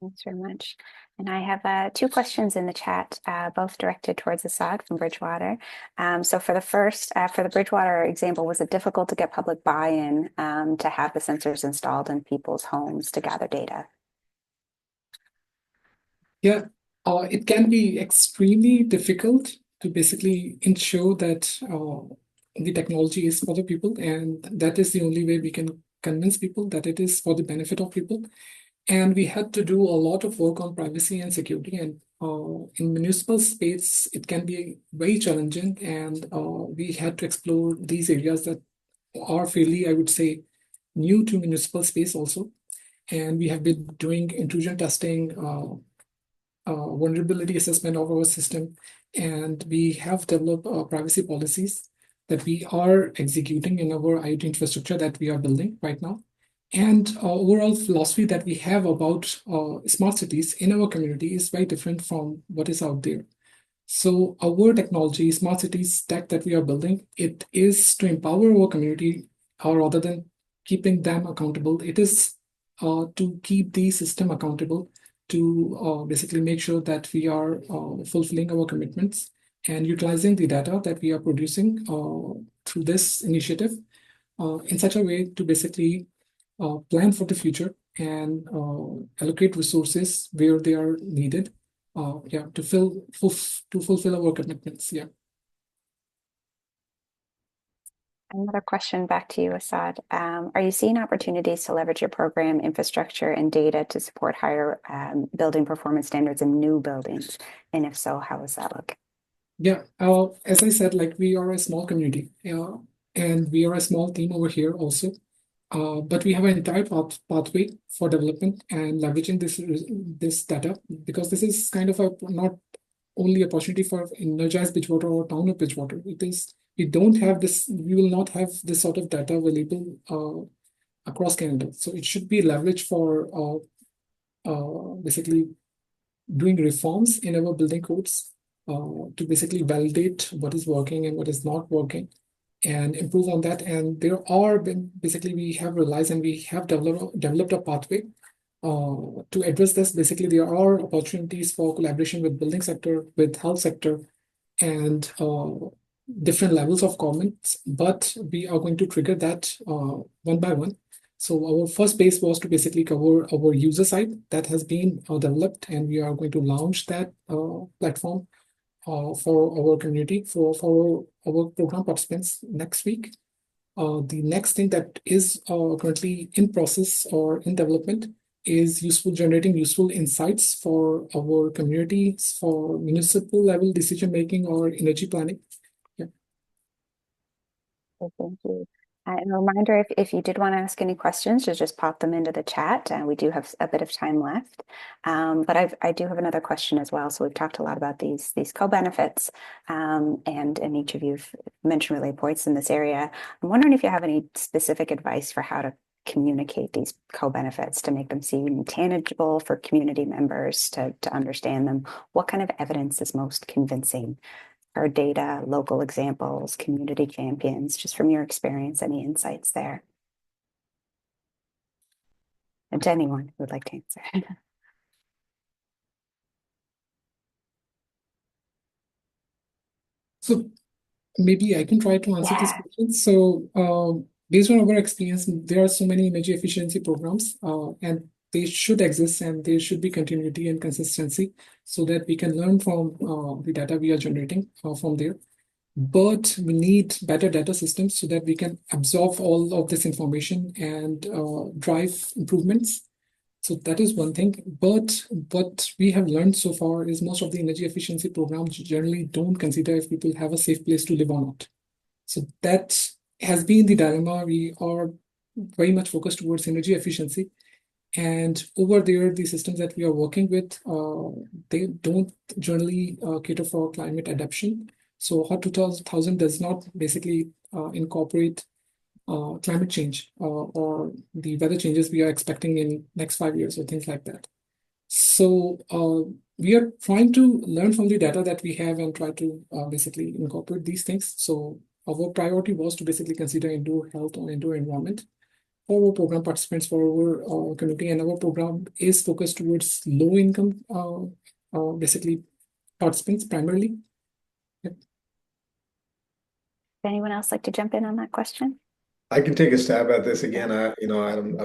Thanks very much. And I have two questions in the chat, both directed towards Asad from Bridgewater. So for the first, for the Bridgewater example, was it difficult to get public buy-in to have the sensors installed in people's homes to gather data? Yeah, it can be extremely difficult to basically ensure that the technology is for the people, and that is the only way we can convince people that it is for the benefit of people. And we had to do a lot of work on privacy and security. And in municipal space, it can be very challenging. And we had to explore these areas that are fairly, I would say, new to municipal space also. And we have been doing intrusion testing, vulnerability assessment of our system. And we have developed privacy policies that we are executing in our IoT infrastructure that we are building right now. And overall philosophy that we have about smart cities in our community is very different from what is out there. So our technology, smart cities tech that we are building, it is to empower our community rather than keeping them accountable. It is to keep the system accountable, to basically make sure that we are fulfilling our commitments and utilizing the data that we are producing through this initiative in such a way to basically plan for the future and allocate resources where they are needed. To fulfill our commitments. Yeah. Another question back to you, Asad. Are you seeing opportunities to leverage your program infrastructure and data to support higher building performance standards in new buildings? And if so, how does that look? Yeah, as I said, like we are a small community, and we are a small team over here also. But we have an entire pathway for development and leveraging this data, because this is kind of a not only a opportunity for Energize Bridgewater or Town of Bridgewater. It is, we don't have this, we will not have this sort of data available across Canada. So it should be leveraged for basically doing reforms in our building codes to basically validate what is working and what is not working, and improve on that. And there are basically we have realized and we have developed a pathway to address this. Basically, there are opportunities for collaboration with building sector, with health sector, and different levels of governments. But we are going to trigger that one by one. So our first base was to basically cover our user side that has been developed, and we are going to launch that platform for our community, for our program participants next week. The next thing that is currently in process or in development is useful, generating useful insights for our communities, for municipal level decision making or energy planning. Yeah. Well, thank you. And a reminder, if you did want to ask any questions, to just pop them into the chat. We do have a bit of time left. But I do have another question as well. So we've talked a lot about these co-benefits, and each of you've mentioned really points in this area. I'm wondering if you have any specific advice for how to communicate these co-benefits to make them seem tangible for community members to understand them. What kind of evidence is most convincing? Or data, local examples, community champions, just from your experience, any insights there? And to anyone who would like to answer. So maybe I can try to answer this Yeah. question. So, based on our experience, there are so many energy efficiency programs, and they should exist and there should be continuity and consistency so that we can learn from the data we are generating from there. But we need better data systems so that we can absorb all of this information and drive improvements. So that is one thing. But what we have learned so far is most of the energy efficiency programs generally don't consider if people have a safe place to live or not. So that has been the dilemma. We are very much focused towards energy efficiency. And over there, the systems that we are working with, they don't generally cater for climate adaptation. So HOT 2000 does not basically incorporate climate change or the weather changes we are expecting in next 5 years or things like that. So we are trying to learn from the data that we have and try to basically incorporate these things. So our priority was to basically consider indoor health or indoor environment for our program participants, for our community, and our program is focused towards low income basically participants primarily. Yep. Anyone else like to jump in on that question? I can take a stab at this again. I'm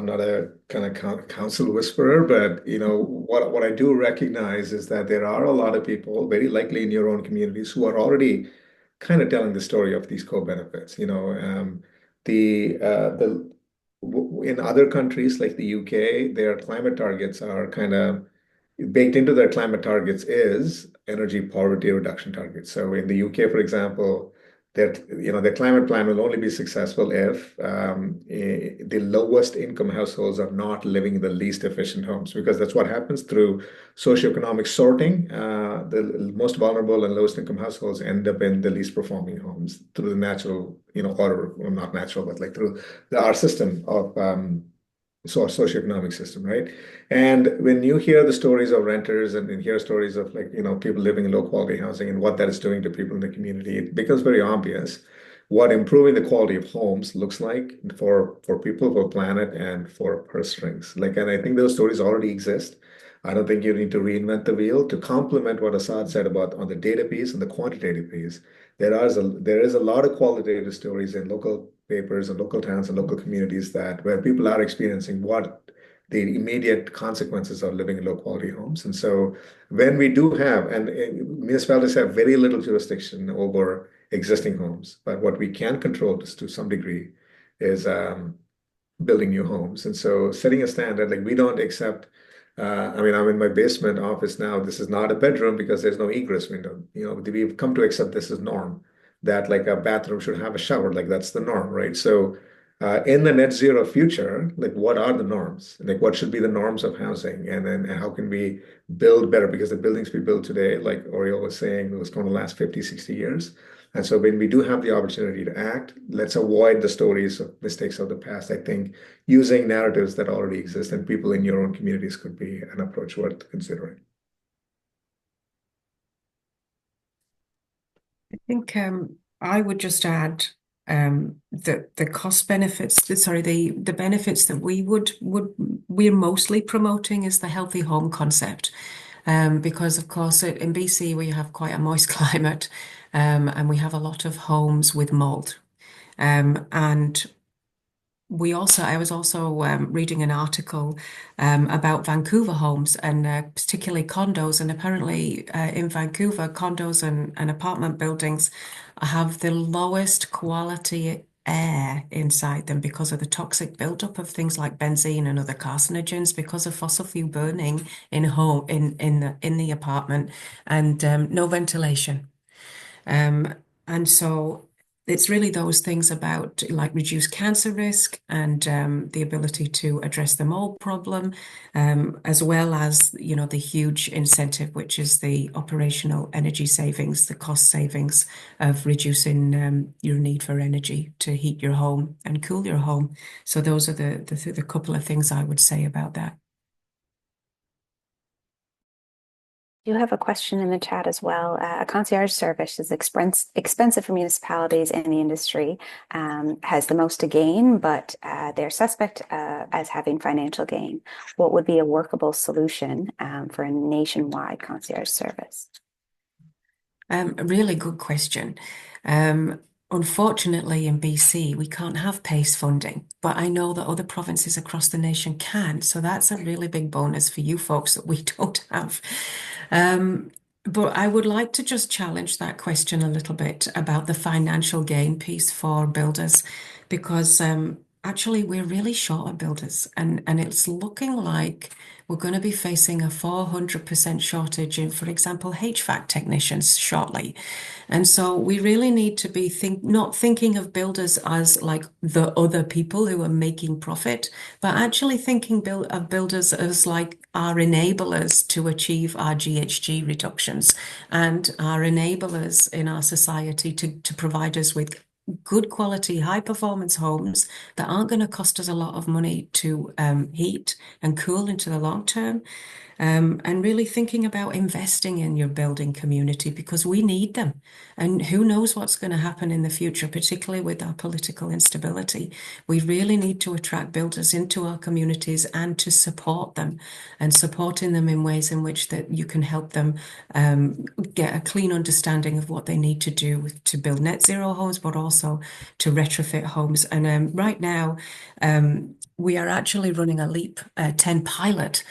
not a kind of counsel whisperer, but what I do recognize is that there are a lot of people, very likely in your own communities, who are already kind of telling the story of these co-benefits. The in other countries like the UK, their climate targets are kind of baked into their climate targets is energy poverty reduction targets. So in the UK, for example, that the climate plan will only be successful if the lowest income households are not living in the least efficient homes, because that's what happens through socioeconomic sorting. The most vulnerable and lowest income households end up in the least performing homes through the natural, order, well, not natural, but like through our system of socioeconomic system, right? And when you hear the stories of renters and hear stories of people living in low quality housing and what that is doing to people in the community, it becomes very obvious what improving the quality of homes looks like for people, for planet, and for purse strings. And I think those stories already exist. I don't think you need to reinvent the wheel. To complement what Asad said about on the data piece and the quantitative piece, there is a lot of qualitative stories in local papers and local towns and local communities where people are experiencing what the immediate consequences of living in low quality homes. And so when we do have, and municipalities have very little jurisdiction over existing homes, but what we can control to some degree is building new homes. And so setting a standard, like we don't accept, I'm in my basement office now. This is not a bedroom because there's no egress window. We've come to accept this as norm, that like a bathroom should have a shower, like that's the norm, right? So in the net zero future, like what are the norms? Like what should be the norms of housing? And then how can we build better? Because the buildings we build today, like Oriol was saying, it was going to last 50, 60 years. And so when we do have the opportunity to act, let's avoid the stories of mistakes of the past. I think using narratives that already exist and people in your own communities could be an approach worth considering. I think I would just add the cost benefits, the benefits that we're mostly promoting is the healthy home concept. Because of course in BC we have quite a moist climate, and we have a lot of homes with mold. And I was also reading an article about Vancouver homes and particularly condos. And apparently in Vancouver, condos and apartment buildings have the lowest quality air inside them because of the toxic buildup of things like benzene and other carcinogens because of fossil fuel burning in the apartment, and no ventilation. Um, and so it's really those things about like reduced cancer risk and the ability to address the mold problem, as well as, you know, the huge incentive, which is the operational energy savings, the cost savings of reducing your need for energy to heat your home and cool your home. So those are the couple of things I would say about that. You have a question in the chat as well. A concierge service is expensive for municipalities and the industry, has the most to gain, but they're suspect as having financial gain. What would be a workable solution for a nationwide concierge service? A really good question. Unfortunately, in BC, we can't have PACE funding, but I know that other provinces across the nation can. So that's a really big bonus for you folks that we don't have. But I would like to just challenge that question a little bit about the financial gain piece for builders, because actually we're really short of builders, and it's looking like we're going to be facing a 400% shortage in, for example, HVAC technicians shortly. And so we really need to be not thinking of builders as like the other people who are making profit, but actually thinking of builders as like our enablers to achieve our GHG reductions and our enablers in our society to provide us with good quality, high performance homes that aren't going to cost us a lot of money to heat and cool into the long term. And really thinking about investing in your building community because we need them. And who knows what's going to happen in the future, particularly with our political instability. We really need to attract builders into our communities and to support them, and supporting them in ways in which that you can help them get a clean understanding of what they need to do to build net zero homes, but also to retrofit homes. And right now, we are actually running a LEAP 10 pilot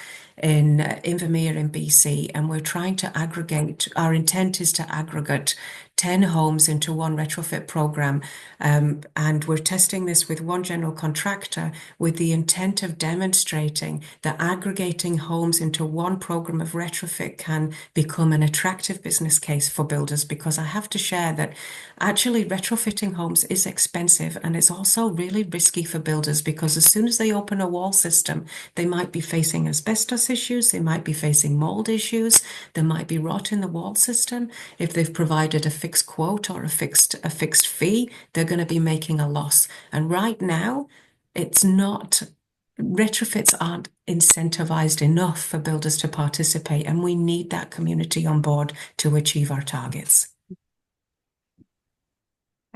in Invermere in BC, and we're trying to aggregate. Our intent is to aggregate 10 homes into one retrofit program. And we're testing this with one general contractor with the intent of demonstrating that aggregating homes into one program of retrofit can become an attractive business case for builders, because I have to share that actually retrofitting homes is expensive, and it's also really risky for builders because as soon as they open a wall system, they might be facing asbestos issues, they might be facing mold issues, there might be rot in the wall system. If they've provided a fixed quote or a fixed fee, they're going to be making a loss. And right now, it's not. Retrofits aren't incentivized enough for builders to participate, and we need that community on board to achieve our targets.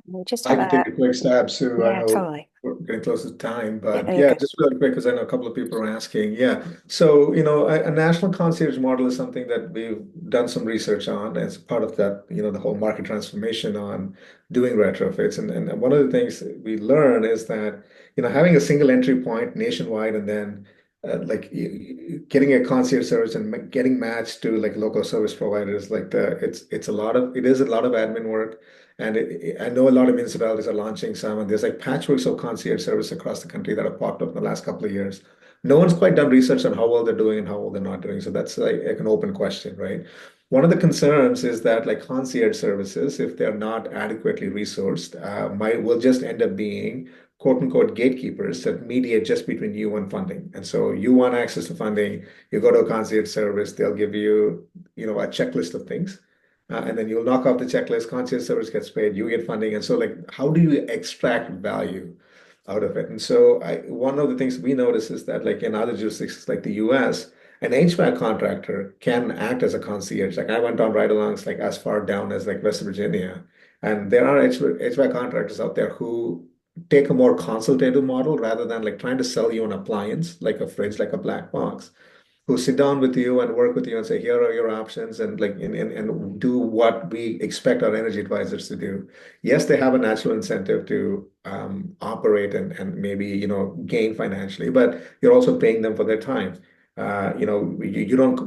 We just I have can take a quick stab, Sue. I yeah, know totally. we're getting close to time, Yeah, but no, you're yeah, good. just really quick because I know a couple of people are asking. Yeah, so a national concierge model is something that we've done some research on as part of that, the whole market transformation on doing retrofits. And one of the things we learn is that, having a single entry point nationwide and then like getting a concierge service and getting matched to like local service providers, like it is a lot of admin work. And I know a lot of municipalities are launching some, and there's like patchworks of concierge service across the country that have popped up in the last couple of years. No one's quite done research on how well they're doing and how well they're not doing. So that's like an open question, right? One of the concerns is that like concierge services, if they're not adequately resourced, will just end up being quote unquote gatekeepers that mediate just between you and funding. And so you want access to funding, you go to a concierge service, they'll give you, a checklist of things. And then you'll knock off the checklist, concierge service gets paid, you get funding. And so like, how do you extract value out of it? And so one of the things we notice is that like in other jurisdictions like the US, an HVAC contractor can act as a concierge. Like I went on ride-alongs like as far down as like West Virginia. And there are HVAC contractors out there who take a more consultative model rather than like trying to sell you an appliance, like a fridge, like a black box, who sit down with you and work with you and say, here are your options, and like and do what we expect our energy advisors to do. Yes, they have a natural incentive to operate and maybe gain financially, but you're also paying them for their time. We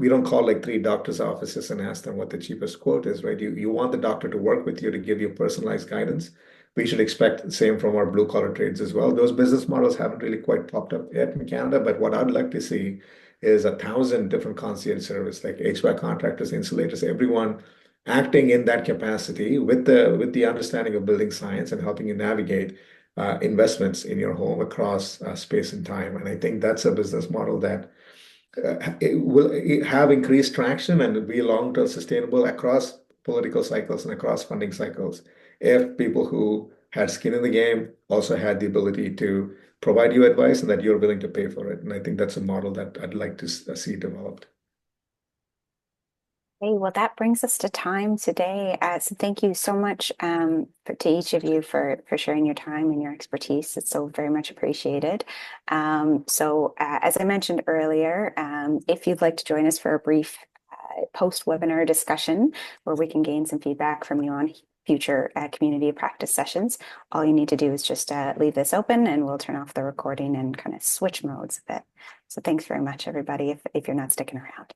don't call like three doctors' offices and ask them what the cheapest quote is, right? You want the doctor to work with you to give you personalized guidance. we should expect the same from our blue collar trades as well. Those business models haven't really quite popped up yet in Canada, but what I'd like to see is 1,000 different concierge service, like HVAC contractors, insulators, everyone acting in that capacity with the understanding of building science and helping you navigate investments in your home across space and time. And I think that's a business model that it will have increased traction and be long-term sustainable across political cycles and across funding cycles if people who had skin in the game also had the ability to provide you advice and that you're willing to pay for it. And I think that's a model that I'd like to see developed. Hey, well, that brings us to time today. So thank you so much to each of you for sharing your time and your expertise. It's so very much appreciated. As I mentioned earlier, if you'd like to join us for a brief post-webinar discussion where we can gain some feedback from you on future community practice sessions, all you need to do is just leave this open and we'll turn off the recording and kind of switch modes a bit. So thanks very much, everybody, if you're not sticking around.